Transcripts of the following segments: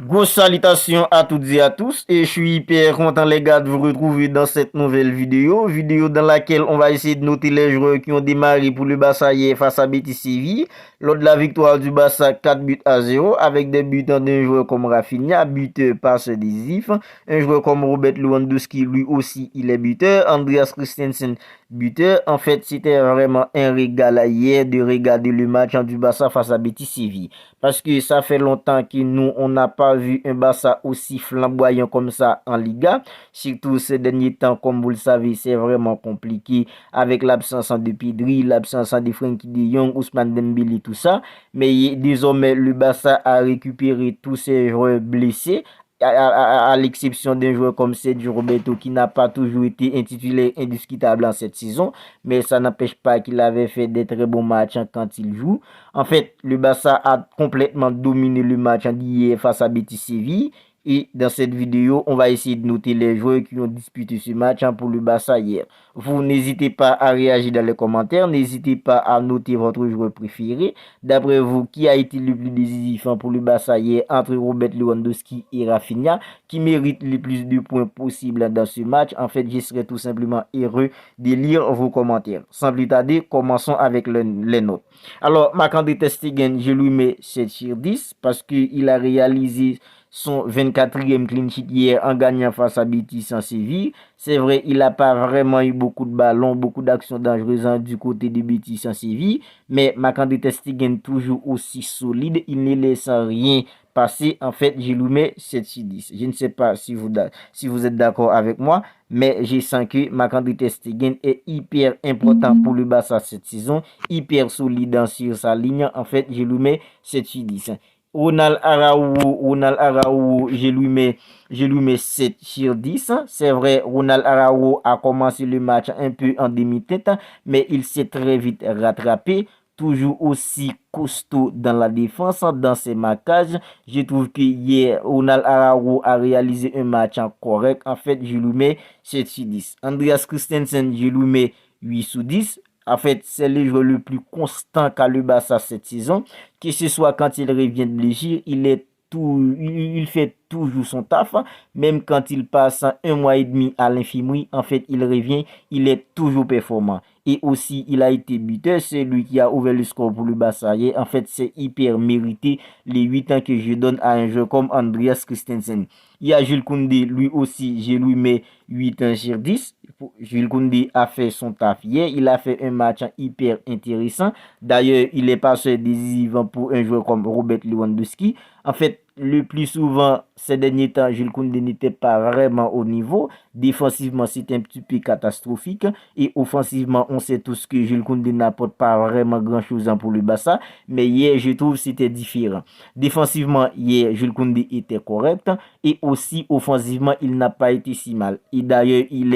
Grosse salutations à toutes et à tous et je suis hyper content les gars de vous retrouver dans cette nouvelle vidéo dans laquelle on va essayer de noter les joueurs qui ont démarré pour le Barça hier face à Betis Séville lors de la victoire du Barça 4-0 avec des buts d'un joueur comme Rafinha, buteur passeur décisif, un joueur comme Robert Lewandowski lui aussi il est buteur, Andreas Christensen buteur. En fait c'était vraiment un régal hier de regarder le match du Barça face à Betis Séville parce que ça fait longtemps que nous on n'a pas vu un Barça aussi flamboyant comme ça en Liga. Surtout ces derniers temps, comme vous le savez, c'est vraiment compliqué avec l'absence de Pedri, l'absence de Frenkie de Jong, Ousmane Dembélé, tout ça. Mais désormais, le Barça a récupéré tous ses joueurs blessés. À l'exception d'un joueur comme Sergio Roberto qui n'a pas toujours été intitulé indiscutable en cette saison, mais ça n'empêche pas qu'il avait fait des très bons matchs quand il joue. En fait, le Barça a complètement dominé le match d'hier face à Betis Séville. Et dans cette vidéo, on va essayer de noter les joueurs qui ont disputé ce match pour le Barça hier. Vous n'hésitez pas à réagir dans les commentaires, n'hésitez pas à noter votre joueur préféré. D'après vous, qui a été le plus décisif pour le Barça hier entre Robert Lewandowski et Rafinha, qui mérite le plus de points possible dans ce match? En fait, je serais tout simplement heureux de lire vos commentaires. Sans plus tarder, commençons avec les notes. Alors, Marc-André ter Stegen, je lui mets 7 sur 10 parce qu'il a réalisé son 24e clean sheet hier en gagnant face à Betis en Séville. C'est vrai, il n'a pas vraiment eu beaucoup de ballons, beaucoup d'actions dangereuses du côté de Betis en Séville, mais Marc-André ter Stegen toujours aussi solide, il ne laisse rien passer. En fait, je lui mets 7 sur 10. Je ne sais pas si vous êtes d'accord avec moi, mais je sens que Marc-André ter Stegen est hyper important pour le Barça cette saison, hyper solide sur sa ligne. En fait, je lui mets 7 sur 10. Ronald Araujo, je lui mets 7 sur 10. C'est vrai, Ronald Araujo a commencé le match un peu en demi-tête, mais il s'est très vite rattrapé. Toujours aussi costaud dans la défense, dans ses marquages. Je trouve que hier, Ronald Araujo a réalisé un match correct. En fait, je lui mets 7 sur 10. Andreas Christensen, je lui mets 8 sur 10. En fait, c'est le joueur le plus constant qu'a le Barça cette saison. Que ce soit quand il revient de blessure, il fait toujours son taf. Même quand il passe un mois et demi à l'infirmerie, en fait, il revient, il est toujours performant. Et aussi, il a été buteur, c'est lui qui a ouvert le score pour le Barça. En fait, c'est hyper mérité les 8 ans que je donne à un joueur comme Andreas Christensen. Il y a Jules Koundé, lui aussi, je lui mets 8 ans sur 10. Jules Koundé a fait son taf hier, il a fait un match hyper intéressant. D'ailleurs, il est passé décisif pour un joueur comme Robert Lewandowski. En fait, le plus souvent, ces derniers temps, Jules Koundé n'était pas vraiment au niveau. Défensivement, c'est un petit peu catastrophique. Et offensivement, on sait tous que Jules Koundé n'apporte pas vraiment grand-chose pour le Barça. Mais hier, je trouve que c'était différent. Défensivement, hier, Jules Koundé était correct. Et aussi, offensivement, il n'a pas été si mal. Et d'ailleurs, il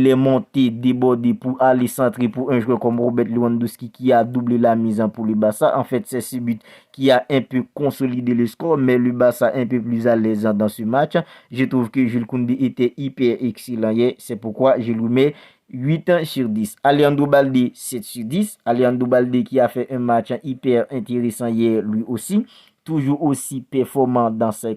est monté, débordé pour aller centrer pour un joueur comme Robert Lewandowski qui a doublé la mise pour le Barça. En fait, c'est ce but qui a un peu consolidé le score, mais le Barça un peu plus à l'aise dans ce match. Je trouve que Jules Koundé était hyper excellent hier, c'est pourquoi je lui mets 8 sur 10. Alejandro Balde, 7 sur 10. Alejandro Balde qui a fait un match hyper intéressant hier lui aussi. Toujours aussi performant dans ses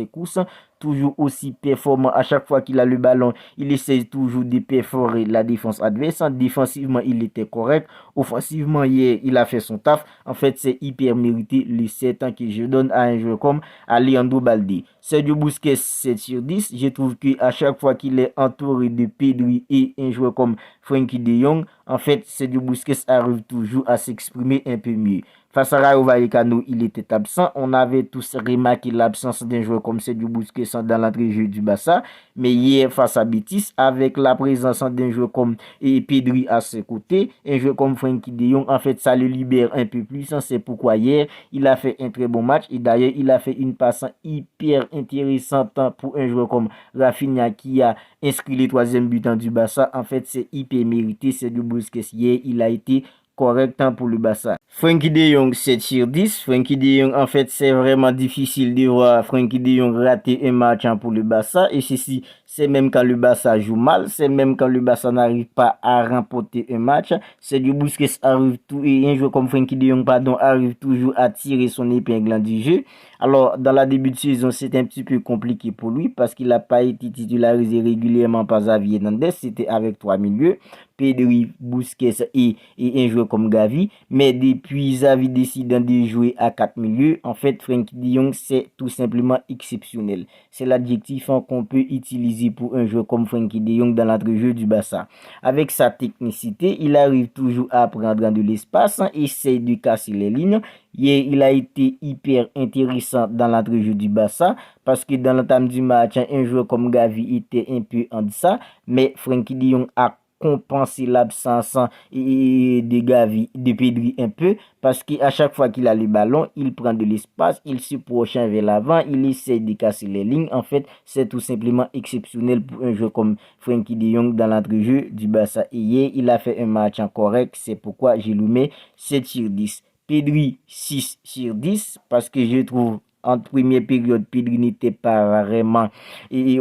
courses, toujours aussi performant à chaque fois qu'il a le ballon. Il essaie toujours de perforer la défense adverse. Défensivement, il était correct. Offensivement, hier, il a fait son taf. En fait, c'est hyper mérité les 7 ans que je donne à un joueur comme Alejandro Balde. Sergio Busquets, 7 sur 10. Je trouve qu'à chaque fois qu'il est entouré de Pedri et un joueur comme Frenkie de Jong, en fait, Sergio Busquets arrive toujours à s'exprimer un peu mieux. Face à Rayo Vallecano, il était absent. On avait tous remarqué l'absence d'un joueur comme Sergio Busquets dans l'entrée de jeu du Barça. Mais hier, face à Betis, avec la présence d'un joueur comme Pedri à ses côtés, un joueur comme Frenkie de Jong, en fait, ça le libère un peu plus. C'est pourquoi hier, il a fait un très bon match. Et d'ailleurs, il a fait une passe hyper intéressante pour un joueur comme Rafinha qui a inscrit le 3e but du Barça. En fait, c'est hyper mérité. Sergio Busquets hier, il a été correct pour le Barça. Frenkie de Jong 7 sur 10. Frenkie de Jong, en fait, c'est vraiment difficile de voir Frenkie de Jong rater un match pour le Barça. Et ceci, c'est même quand le Barça joue mal, c'est même quand le Barça n'arrive pas à remporter un match. Sergio Busquets arrive tout, et un joueur comme Frenkie de Jong, pardon, arrive toujours à tirer son épingle du jeu. Alors, dans la début de saison, c'était un petit peu compliqué pour lui parce qu'il n'a pas été titularisé régulièrement par Xavi Hernandez. C'était avec trois milieux, Pedri, Busquets et un joueur comme Gavi. Mais depuis Xavi décide de jouer à quatre milieux, en fait, Frenkie de Jong, c'est tout simplement exceptionnel. C'est l'adjectif qu'on peut utiliser pour un joueur comme Frenkie de Jong dans l'entrejeu du Barça. Avec sa technicité, il arrive toujours à prendre de l'espace, essaye de casser les lignes. Hier, il a été hyper intéressant dans l'entrejeu du Barça parce que dans l'entame du match, un joueur comme Gavi était un peu en deçà, mais Frenkie de Jong a compensé l'absence de Gavi, de Pedri un peu parce qu'à chaque fois qu'il a le ballon, il prend de l'espace, il se projette vers l'avant, il essaie de casser les lignes. En fait, c'est tout simplement exceptionnel pour un joueur comme Frenkie de Jong dans l'entrejeu du Barça. Et hier, il a fait un match correct, c'est pourquoi je lui mets 7 sur 10. Pedri 6 sur 10 parce que je trouve en première période, Pedri n'était pas vraiment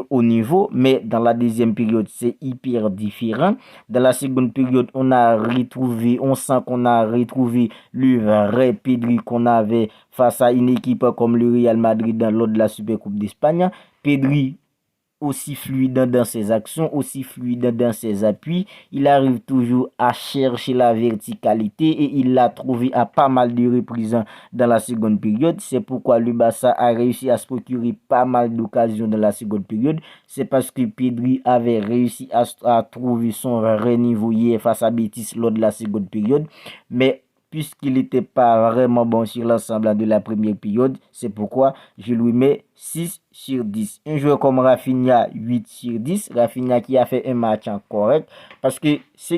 au niveau, mais dans la deuxième période, c'est hyper différent. Dans la seconde période, on sent qu'on a retrouvé le vrai Pedri qu'on avait face à une équipe comme le Real Madrid lors de la Supercoupe d'Espagne. Pedri aussi fluide dans ses actions, aussi fluide dans ses appuis. Il arrive toujours à chercher la verticalité et il l'a trouvé à pas mal de reprises dans la seconde période. C'est pourquoi le Barça a réussi à se procurer pas mal d'occasions dans la seconde période. C'est parce que Pedri avait réussi à trouver son vrai niveau hier face à Betis lors de la seconde période. Mais puisqu'il n'était pas vraiment bon sur l'ensemble de la première période, c'est pourquoi je lui mets 6 sur 10. Un joueur comme Rafinha, 8 sur 10. Rafinha qui a fait un match correct. Parce que ce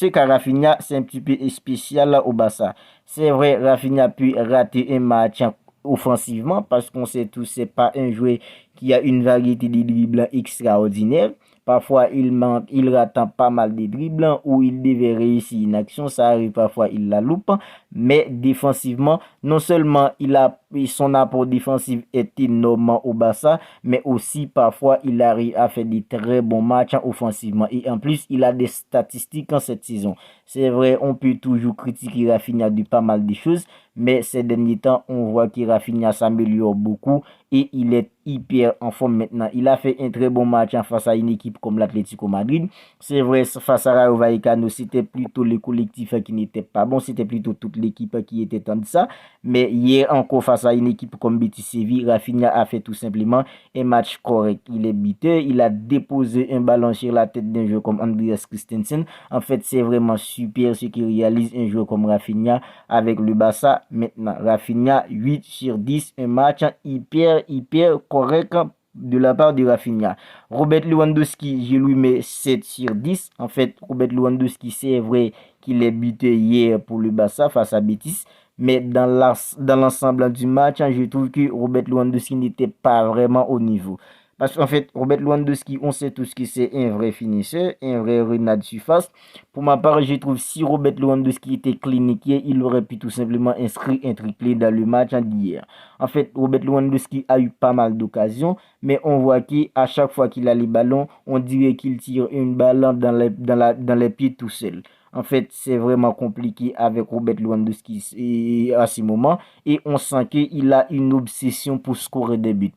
qu'a Rafinha, c'est un petit peu spécial au Barça. C'est vrai, Rafinha peut rater un match offensivement parce qu'on sait tous, c'est pas un joueur qui a une variété de dribbles extraordinaire. Parfois, il rate pas mal de dribbles ou il devait réussir une action. Ça arrive parfois, il la loupe. Mais défensivement, non seulement son apport défensif est énorme au Barça, mais aussi parfois, il arrive à faire des très bons matchs offensivement. Et en plus, il a des statistiques en cette saison. C'est vrai, on peut toujours critiquer Rafinha de pas mal de choses, mais ces derniers temps, on voit que Rafinha s'améliore beaucoup et il est hyper en forme maintenant. Il a fait un très bon match face à une équipe comme l'Atlético Madrid. C'est vrai, face à Rayo Vallecano, c'était plutôt le collectif qui n'était pas bon, c'était plutôt toute l'équipe qui était en deçà. Mais hier encore face à une équipe comme Betis Séville, Rafinha a fait tout simplement un match correct. Il est buteur, il a déposé un ballon sur la tête d'un joueur comme Andreas Christensen. En fait, c'est vraiment super ce qu'il réalise un joueur comme Rafinha avec le Barça. Maintenant, Rafinha 8 sur 10, un match hyper correct de la part de Rafinha. Robert Lewandowski, je lui mets 7 sur 10. En fait, Robert Lewandowski, c'est vrai qu'il est buté hier pour le Barça face à Betis. Mais dans l'ensemble du match, je trouve que Robert Lewandowski n'était pas vraiment au niveau. Parce qu'en fait, Robert Lewandowski, on sait tous que c'est un vrai finisseur, un vrai renard de surface. Pour ma part, je trouve que si Robert Lewandowski était cliniqué, il aurait pu tout simplement inscrire un triplé dans le match d'hier. En fait, Robert Lewandowski a eu pas mal d'occasions, mais on voit qu'à chaque fois qu'il a les ballons, on dirait qu'il tire une balle dans les pieds tout seul. En fait, c'est vraiment compliqué avec Robert Lewandowski à ce moment et on sent qu'il a une obsession pour scorer des buts.